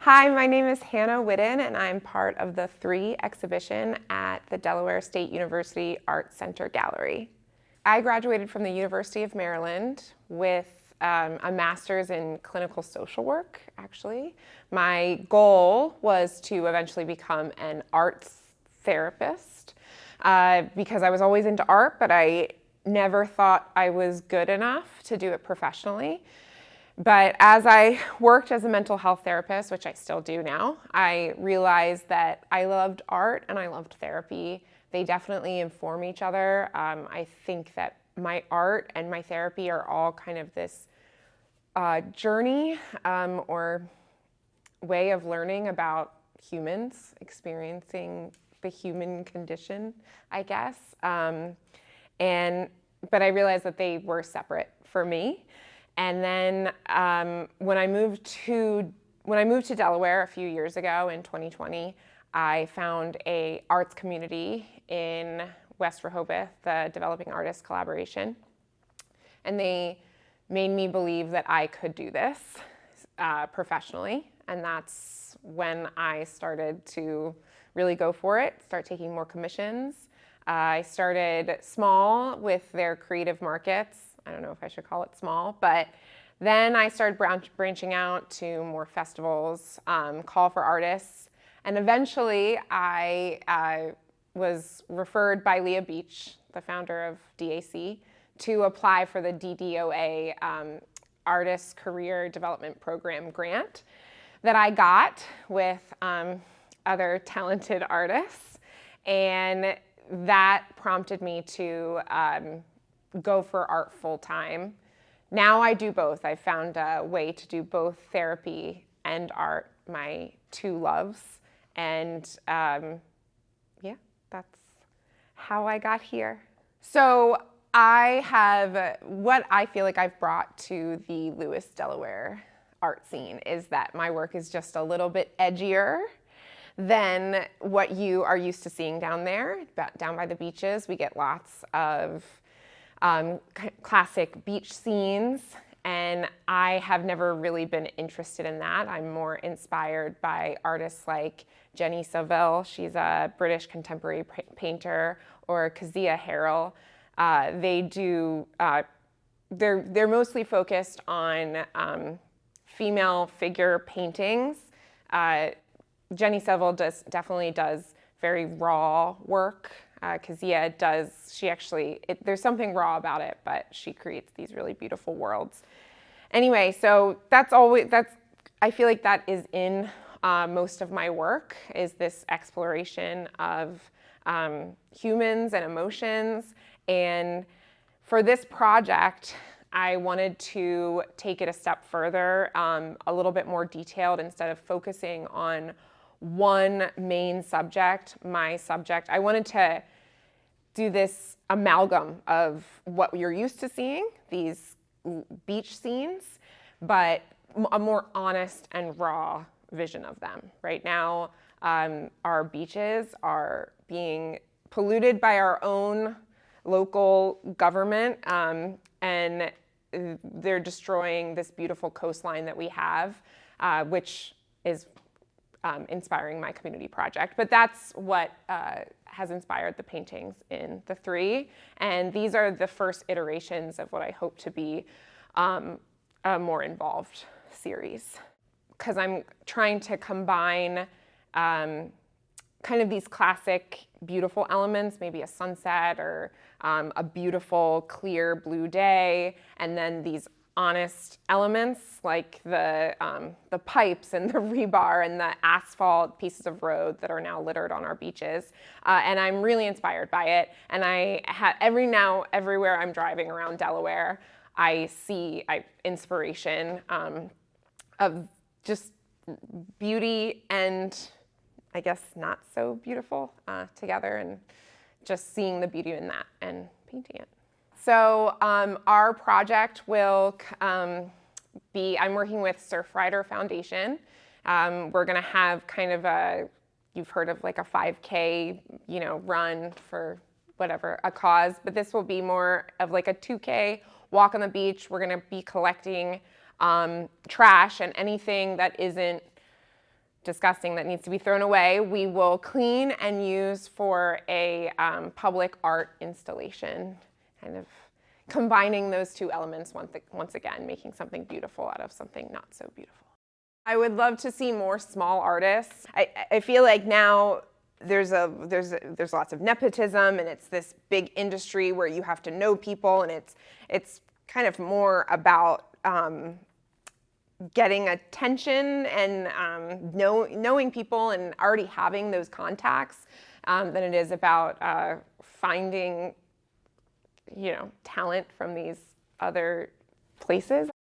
Hi, my name is Hannah Whiddon, and I'm part of the 3 exhibition at the Delaware State University Art Center Gallery. I graduated from the University of Maryland with a master's in clinical social work, actually. My goal was to eventually become an arts therapist because I was always into art, but I never thought I was good enough to do it professionally. But as I worked as a mental health therapist, which I still do now, I realized that I loved art and I loved therapy. They definitely inform each other. I think that my art and my therapy are all kind of this journey or way of learning about humans, experiencing the human condition, I guess. But I realized that they were separate for me. And then when I moved to Delaware a few years ago in 2020, I found an arts community in West Rehoboth, the Developing Artists Collaboration. And they made me believe that I could do this professionally. And that's when I started to really go for it, start taking more commissions. I started small with their creative markets. I don't know if I should call it small, but then I started branching out to more festivals, call for artists, and eventually I was referred by Leah Beach, the founder of DAC, to apply for the DDOA Artist Career Development Program grant that I got with other talented artists, and that prompted me to go for art full-time. Now I do both. I found a way to do both therapy and art, my 2 loves. And yeah, that's how I got here. So I have, what I feel like I've brought to the Lewes, Delaware art scene is that my work is just a little bit edgier than what you are used to seeing down there. Down by the beaches, we get lots of classic beach scenes, and I have never really been interested in that. I'm more inspired by artists like Jenny Saville, she's a British contemporary painter, or Kezia Harrell. They're mostly focused on female figure paintings. Jenny Saville definitely does very raw work. Kezia does, there's something raw about it, but she creates these really beautiful worlds. Anyway, so I feel like that is in most of my work, is this exploration of humans and emotions. And for this project, I wanted to take it a step further, a little bit more detailed. Instead of focusing on one main subject, my subject, I wanted to do this amalgam of what you're used to seeing, these beach scenes, but a more honest and raw vision of them. Right now, our beaches are being polluted by our own local government, and they're destroying this beautiful coastline that we have, which is inspiring my community project. But that's what has inspired the paintings in the 3. And these are the first iterations of what I hope to be a more involved series. Because I'm trying to combine kind of these classic beautiful elements, maybe a sunset or a beautiful clear blue day, and then these honest elements like the pipes and the rebar and the asphalt pieces of road that are now littered on our beaches. And I'm really inspired by it. And everywhere I'm driving around Delaware, I see inspiration of just beauty and I guess not so beautiful together, and just seeing the beauty in that and painting it. So our project will be, I'm working with Surfrider Foundation. We're gonna have kind of you've heard of like a 5K, run for whatever, a cause, but this will be more of like a 2K walk on the beach. We're gonna be collecting trash and anything that isn't disgusting that needs to be thrown away, we will clean and use for a public art installation, kind of combining those two elements once again, making something beautiful out of something not so beautiful. I would love to see more small artists. I feel like now there's lots of nepotism, and it's this big industry where you have to know people, and it's kind of more about getting attention and knowing people and already having those contacts than it is about finding, talent from these other places.